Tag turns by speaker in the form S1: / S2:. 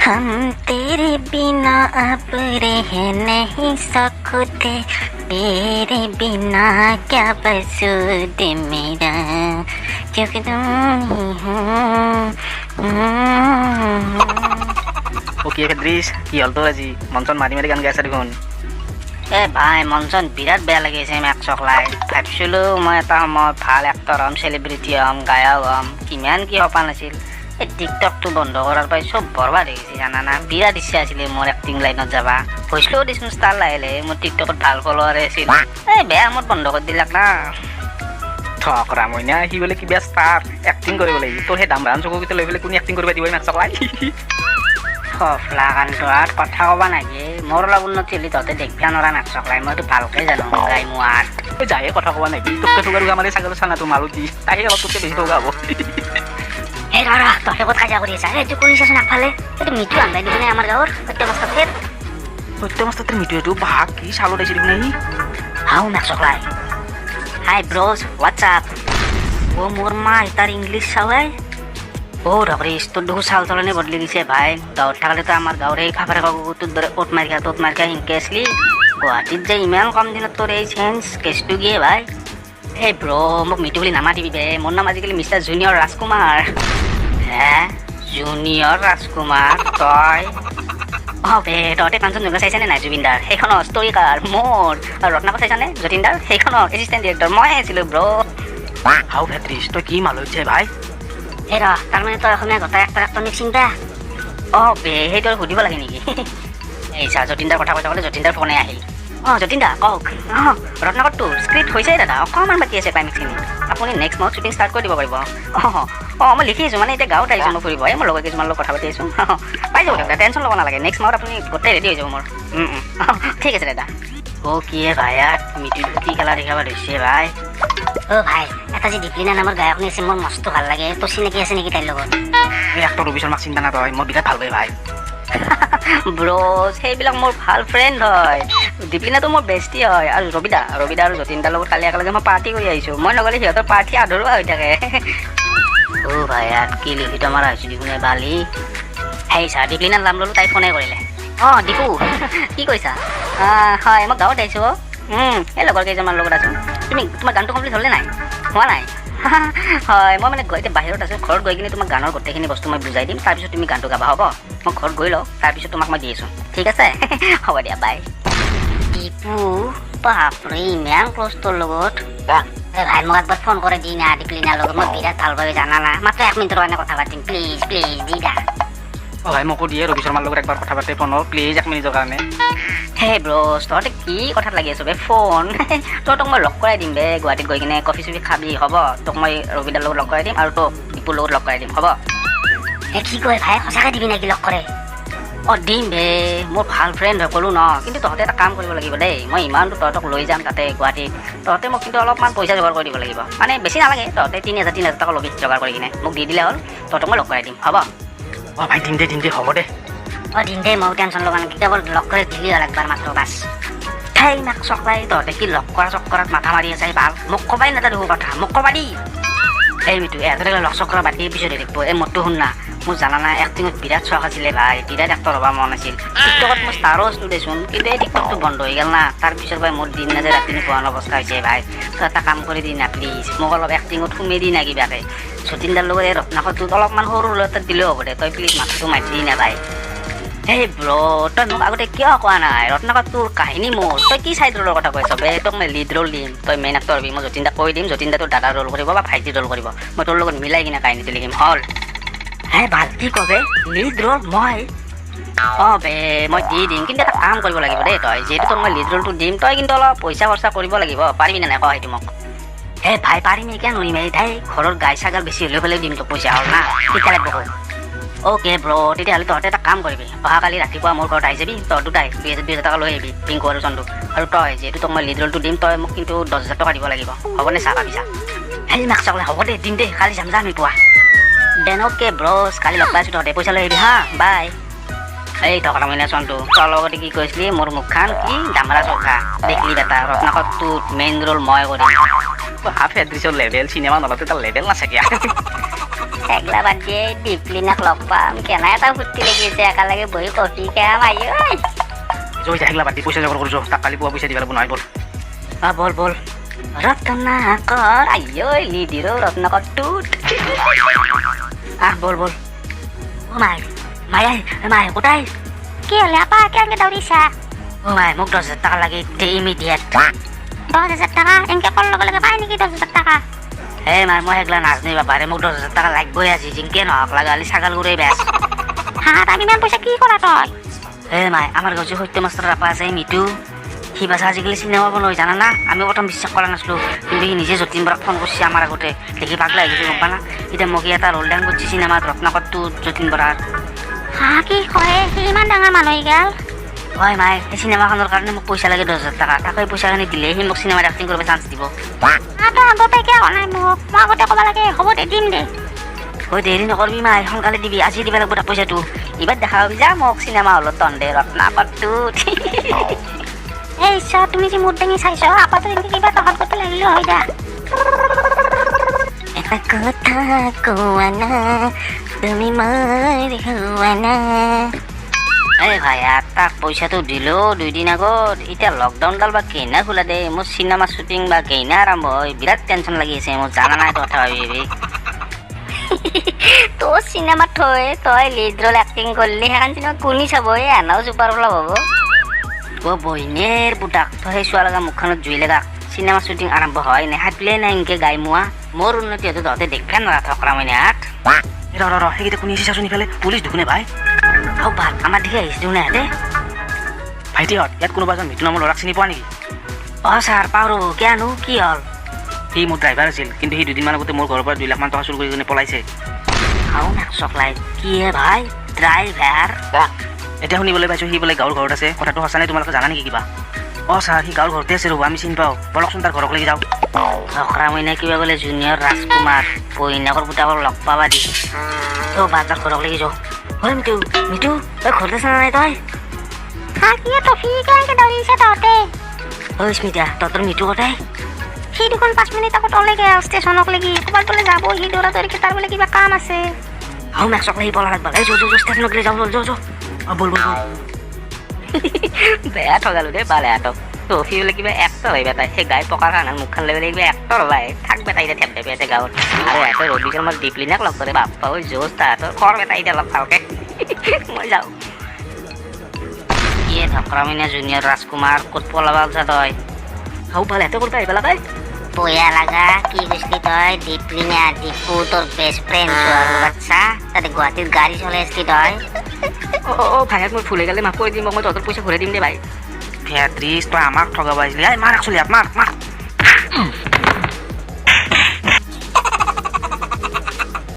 S1: हम तेरे बिना अब रह नहीं सकते तेरे बिना क्या बसूद मेरा क्योंकि तुम ही हो
S2: কি ফেদ্রিস কি হল তোর আজি মনচন মাৰি মাৰি গান গাই আছে দেখোন
S1: ভাই মনচন বিৰাট বেয়া লাগিছে মেক চকলাই ভাবিছিলোঁ মই এটা সময়ত ভাল এক্টৰ হ'ম চেলিব্ৰিটি হ'ম গায়ক হ'ম কিমান কি সপোন আছিল এই টিকটকটো বন্ধ কৰাৰ পৰাই চব বৰবাদ হৈ গৈছে জানানা বিৰাট ইচ্ছা আছিলে মোৰ এক্টিং লাইনত যাবা হৈছিলেও দেচোন ষ্টাৰ লাহে লাহে মোৰ টিকটকত ভাল ফলোৱাৰ আছিল বেয়া মোৰ বন্ধ কৰি দিলাক না
S2: ঠক ৰামইনা সি বোলে কিবা ষ্টাৰ এক্টিং কৰিব লাগিব তোৰ সেই দামৰান চকুকেইটা লৈ পেলাই কোনে এক্টিং কৰিব দিব মেক চকলাই
S1: সফলা কানটো আৰু কথা ক'বা নাগে মোৰ অলপ উন্নতি হ'লে তহঁতে দেখিবা নৰা মেক চকলাই মইতো ভালকৈ জানো গাই মোৰ
S2: তই যায়ে কথা ক'বা নাগি তোকে তোক আৰু আমাৰ ছাগলৰ চানাটো মাৰুতি তাইহে অলপ তোকে বেছি টকা হ'ব
S1: এই ৰ তহঁতে ক'ত কাজিয়া কৰি আছা এইটো কৰিছাচোন আগফালে এইটো মিঠু আনবাই দিবনে আমাৰ গাঁৱৰ সত্যমস্তকেৰ
S2: সত্যমস্তকেৰ মিঠু এইটো বাঘ কি চালত আহিছে দেখোন আহি
S1: হাও মেক চকলাই হাই ব্ৰছ হোৱাটছআপ মোৰ মা তাৰ ইংলিছ চাৱাই ৰবৰি তোৰ দেখো চাল চলনি বদলি দিছে ভাই গাঁৱত থাকলেতো আমাৰ গাঁৱৰ এই ফাফাৰে কাকুটোৰ দৰে অ'ত মাৰি সিনকে আছিলি গুৱাহাটীত যে ইমান কম দিনত তোৰ এই চেঞ্জ কেছটো কিয়ে ভাই এই মোক মিঠু বুলি নামাতিবি বে মোৰ নাম আজিকালি মিষ্টাৰ জুনিয়ৰ ৰাজকুমাৰ হে জুনিয়ৰ ৰাজকুমাৰ তই বে তহঁতে কাঞ্চন জংঘা চাইছানে নাই জুবিনদাৰ সেইখনৰ ষ্টৰিকাৰ মোৰ আৰু ৰত্নাকৰ চাইছানে যতীনদাৰ সেইখনৰ এছিষ্টেণ্ট ডিৰেক্টৰ মই আছিলোঁ
S2: হাও ফেদ্ৰিছ তই কি মাল হৈছে ভাই
S1: তাৰমানে তই অসমীয়া গোটাই এক্টৰ মিক্সিং বে বে সেইটো সুধিব লাগে নেকি এই চা যতীনদাৰ কথা কৈ থাকোঁতে যতীনদাৰ ফোনে আহিল যতীনদা কওক ৰত্নাকৰটো স্ক্ৰিপ্ট হৈছে দাদা অকণমান বাকী আছে ক্লাইমেক্সখিনি আপুনি নেক্সট মাহত শ্বুটিং ষ্টাৰ্ট কৰি দিব পাৰিব মই লিখি আছোঁ মানে এতিয়া গাঁৱত আহিছোঁ মই ফুৰিব মই লগৰ কিছুমানৰ লগত কথা পাতি আছোঁ পাই যাব দাদা টেনশ্যন ল'ব নালাগে নেক্সট মাহত আপুনি গোটেই ৰেডি হৈ যাব মোৰ ঠিক আছে দাদা কিয়ে ভাই মিঠুটো কি খেলা দেখাব ধৰিছে ভাই ভাই এটা যে দীপলিনা নামৰ গায়কনী আছে মোৰ মস্ত ভাল লাগে তোৰ চিনাকি আছে নেকি তাইৰ লগত
S2: এই এক্টৰ ৰবি শৰ্মাক চিন্তা নকয় মই বিৰাট ভাল পাই ভাই
S1: সেইবিলাক মোৰ ভাল ফ্ৰেণ্ড হয় দীপলিনাটো মোৰ বেষ্টি হয় আৰু ৰবিদা আৰু যতীনদাৰ লগত কালি একেলগে মই পাৰ্টি কৰি আহিছোঁ মই নগ'লে সিহঁতৰ পাৰ্টি আধৰুৱা হৈ থাকে ভাই কি লিখিত মাৰা হৈছোঁ দেখোন বালি সেই চা দীপলিনাৰ নাম ল'লোঁ তাই ফোনে কৰিলে দীপু কি কৈছা হয় মই গাঁৱত আহিছোঁ এই লগৰ কেইজনমান লগত আছোঁ তোমাৰ গানটো কমপ্লিট হ'লে নাই হোৱা নাই হয় মই মানে এতিয়া বাহিৰত আছোঁ ঘৰত গৈ কিনে তোমাক গানৰ গোটেইখিনি বস্তু মই বুজাই দিম তাৰপিছত তুমি গানটো গাবা হ'ব মই ঘৰত গৈ লওঁ তাৰপিছত তোমাক মই দি আছোঁ ঠিক আছে হ'ব দিয়া বাই দীপু বাপৰে ইমান ক্ল'জ তোৰ লগত ভাই মোক একবাৰ ফোন কৰি দি না দীপলিনাৰ লগত মই বিৰাট ভাল পাবি জানা না মাত্ৰ 1 মিনিটৰ কাৰণে কথা পাতিম প্লিজ দি দা
S2: ভাই মোকো দিয়ে ৰবি শৰ্মাৰ লগত একবাৰ কথা পাতে ফোনত প্লিজ 1 মিনিটৰ কাৰণে
S1: তহঁতে কি কথাত লাগি আছো বে ফোন তোক মই লগ কৰাই দিম বে গুৱাহাটীত গৈ কিনে কফি চফি খাবি হ'ব তোক মই ৰবিদাৰ লগত লগ কৰাই দিম আৰু তোক দীপুৰ লগত লগ কৰাই দিম হ'ব কি কয় ভাই সঁচাকৈ দিবি নেকি লগ কৰে দিম বে মোৰ ভাল ফ্ৰেণ্ড হয় ক'লো ন কিন্তু তহঁতে এটা কাম কৰিব লাগিব দেই মই ইমানটো তহঁতক লৈ যাম তাতে গুৱাহাটীত তহঁতে মোক কিন্তু অলপমান পইচা যোগাৰ কৰি দিব লাগিব মানে বেছি নালাগে তহঁতে 3,000 টকা ল'বি যোগাৰ কৰি কিনে মোক দি দিলে হ'ল তহঁতক মই লগ কৰাই দিম হ'ব
S2: ভাই দিম দে হ'ব দে
S1: দিম দে মই টেনশ্যন ল'ব নালাগে কেৱল লগ কৰি দিলি হ'ল একবাৰ মাত্ৰ বাছ সেই মাক চকলাই তহঁতে কি লগ কৰা চক্কৰত মাথা মাৰি আছে ভাল মোক ক'বাই নাজানো কথা মোক ক'বা দি এই মিঠু এহঁতে লগ চক্কৰ বাকী পিছত দেখিব এই মোৰটো শুন না মোৰ জানা নাই এক্টিঙত বিৰাট চখ আছিলে ভাই বিৰাট এক্টৰ হ'ব মন আছিল টিকটকত মই ষ্টাৰো আছিলোঁ দেচোন কিন্তু এই টিকটকটো বন্ধ হৈ গ'ল না তাৰপিছত ভাই মোৰ দিন নাযায় ৰাতি নোপোৱা অৱস্থা হৈছে ভাই তই এটা কাম কৰি দি না প্লিজ মোক অলপ এক্টিঙত সোমাই দি না কিবাকে যতীনদাৰ লগত এই ৰত্নাকৰটোত অলপমান সৰু ল'ৰা দিলেও হ'ব দে তই প্লিজ মাথাটো মাতি দি না ভাই তই মোক আগতে কিয় কোৱা নাই ৰত্নাকৰ তোৰ কাহিনী মোৰ তই কি চাইড ৰোলৰ কথা কৈছ বে তোক মই লিড ৰোল দিম তই মেইন এক্টৰ হ'বি মই যতীনদাক কৈ দিম যতীনদা তোৰ দাদা ৰোল কৰিব বা ভাইটি ৰোল কৰিব মই তোৰ লগত মিলাই কিনে কাহিনীটো লিখিম হ'ল ভাল কি কবে লিড ৰোল মই বে মই দি দিম কিন্তু এটা কাম কৰিব লাগিব দেই তই যিহেতু তোক মই লিড ৰোলটো দিম তই কিন্তু অলপ পইচা খৰচা কৰিব লাগিব পাৰিবি নে নাই কয় সেইটো মোক ভাই পাৰিম কিয় নোৱাৰিম ঘৰৰ গাই ছাগল বেছি হ'লেও পেলাই দিম তোক পইচা হ'ল না তেতিয়ালৈ বহুত তেতিয়াহ'লে তহঁতে এটা কাম কৰিবি অহাকালি ৰাতিপুৱা মোৰ ঘৰত আহি যাবি তই দুটাই 2,000 টকা লৈ আহিবি পিংকু আৰু চন্দু আৰু তই যিহেতু তোক মই লিড ৰোলটো দিম তই মোক কিন্তু 10,000 টকা দিব লাগিব হ'বনে চাহ পাবিছা মাক চকলে হ'ব দে দিম দেই কালি যাম আমি পুৱা দেন অ'কে কালি লগ পাইছোঁ তহঁতে পইচা লৈ আহিবি হা বাই এই টকৰা মইনা চনটো তোৰ লগতে কি কৈছিলি মোৰ মুখখন কি দামৰা চৌকা দেখলি বেটা ৰত্নাকত তোত মেইন ৰোল মই কৰিম
S2: হাফ এড্ৰিছৰ লেভেল চিনেমা নলতে তাৰ লেভেল নাথাকে
S1: একলা বাদ দিয়ে দীপলিনাক লগ পাম কেনে এটা ফূৰ্তি লাগিছে একেলগে বহি কফি খাম আই
S2: জয় আহিলা বাতি পইচা জগৰ কৰিছো তাক কালি পুৱা পইচা দিব লাগিব নহয় বল
S1: বল ৰত্নাকৰ আইঐ লিডিৰ ৰত্নাকৰ তোত বল মাই কোথায়
S3: কি হলে আপা কেনেকে দৌৰিছা
S1: মাই মোক 10,000 টাকা লাগে ইমিডিয়েট
S3: 10,000 টাকা এনেকে কল লগে লগে পাই নেকি 10,000 টাকা
S1: মাই মই সেইগলা নাজনি বাবাৰে মোক 10,000 টাকা লাগবই আজি জিংকে নহওক লাগালি ছাগাল গুড়াই বেচ
S3: হাত আমি ইমান পইচা কি কৰা তই
S1: মাই আমাৰ গাঁৱত সত্য মাষ্টৰ আপা আছে মিটু সি বাছা আজিকালি চিনেমা বনাই জানা না আমি প্ৰথম বিশ্বাস কৰা নাছিলোঁ কিন্তু সি নিজে যতীন বৰাক ফোন কৰিছে আমাৰ আগতে দেখি পাগলা হৈ গৈছে গম পানা এতিয়া মোক এটা ৰোল ডান কৰিছে চিনেমাত ৰত্নাকৰটো যতীন বৰাৰ
S3: কি কয় সি ইমান ডাঙৰ মানুহ গেল
S1: হয় মাই এই চিনেমাখনৰ কাৰণে মোক পইচা লাগে 10,000 টাকা তাকে পইচাখিনি দিলে সি মোক চিনেমাত এক্টিং কৰিব চান্স দিব
S3: তই আগতে কিয় কোৱা নাই মোক মই আগতে ক'ব লাগে হ'ব দে দিম দে
S1: দেৰি নকৰিবি মাই সোনকালে দিবি আজি দিব লাগিব তাক পইচাটো এইবাৰ দেখা পাবি যা মোক চিনেমা হলত তন্দে ৰত্নাকৰটো
S3: এই ঈশ্বৰ তুমি যে মুড দাঙি চাইছ আপাতো এনেকে কিবা তহঁত কতো লাগিলে হৈ যা
S1: এটা কথা কোৱা না তুমি মোৰ হোৱা না ভাই তাক পইচাটো দিলো 2 দিন আগত এতিয়া লকডাউনডাল বা কেইনা খোলা দে মোৰ চিনেমা শ্বুটিং বা কেইনা আৰম্ভ হয় বিৰাট টেনশ্যন লাগি আছে মোৰ জানা নাই কথা ভাবি তোৰ চিনেমাত থৈ তই লিড ৰোল এক্টিং কৰিলি সেইখন চিনেমা কোনি চাব এনাও চুপাৰ ফ্লপ হ'ব বহিনীৰ পুতাক তই সেই চোৱা লগা মুখখনত জুই লগা চিনেমা শ্বুটিং আৰম্ভ হয় নে হাতলে নাই এনেকে গাই মোৱা মোৰ উন্নতি হয়তো তহঁতে দেখবা নৰা থকৰা মানে হাত
S2: সেইকেইটা কোনি আহিছে চাচোন ইফালে পুলিচ দুখোনে ভাই
S1: ভাল আমাৰ দেখি আহিছে দেখোন ইহঁতে
S2: ভাইটিহঁত ইয়াত কোনোবা এজন মিটু নামৰ ল'ৰাক চিনি পোৱা নেকি
S1: ছাৰ পাওঁ ৰ'ব কিয়নো কি হ'ল
S2: সি মোৰ ড্ৰাইভাৰ আছিল কিন্তু সি 2 দিনমান আগতে মোৰ ঘৰৰ পৰা 2 লাখ মান টকা চুৰ কৰি কিনে পলাইছে
S1: চকলাই কি ভাই ড্ৰাইভাৰ
S2: এতিয়া শুনিবলৈ পাইছোঁ সি বোলে গাঁৱৰ ঘৰত আছে কথাটো সঁচা নাই তোমালোকে জানা নেকি কিবা ছাৰ সি গাঁৱৰ ঘৰতে আছে ৰ'ব আমি চিনি পাওঁ বলকচোন তাৰ ঘৰক লাগি যাওঁ
S1: লখৰা মইনা কিবা বোলে জুনিয়ৰ ৰাজকুমাৰ পইনাকৰ পুতাকৰ লগ পাবা দি তাৰ ঘৰক লাগি যাওঁ হয় মিটু তই ঘৰতে আছা নাই তই
S3: কি টফি কেনেকে দৌৰিছে তহঁতে
S1: স্মিতা তহঁতৰ মিটু কথাই
S3: সি দেখোন 5 মিনিট আগত ওলাইগে ষ্টেচনক লাগি ক'ৰবাত বোলে যাব সি দৌৰা দৌৰিকে তাৰ বোলে কিবা কাম আছে
S1: মেক চকলাই পলা লাগবা ষ্টেচনক লৈ যাওঁ বল বেয়া ঠগালো দেই বালে আটক টফি বোলে কিবা এক্টৰ হয় বেটাই সেই গাই পকাৰ কাৰণে মুখখন লৈ কিবা এক্টৰ হবাই থাক বেটা এতিয়া থেপ থেপি আছে গাঁৱত আৰু এটা ৰবিকৰ মই দীপলিনাক লগ কৰে বাপ্পা ঐ জোচ তাহাঁতৰ কৰ বেটা এতিয়া অলপ ভালকে মই যাওঁ ইয়ে ধকৰা মইনা জুনিয়ৰ ৰাজকুমাৰ ক'ত পলাব আলছা তই ভাল এতে কৰিব আহিবা লাগে
S3: বয়া লাগা কি কৈছিলি তই দীপলিনা দীপু তোৰ বেষ্ট ফ্ৰেণ্ড আৰু বাচ্চা তাতে গুৱাহাটীত গাড়ী চলাই আছিলি তই
S1: ভাইক মই ভুলে গ'লে মাফ কৰি দিম মই তহঁতৰ পইচা ঘূৰাই দিম দে ভাই
S2: তই আমাক ঠগাব আহিছিলি মাৰ একচুৱেলি মাৰ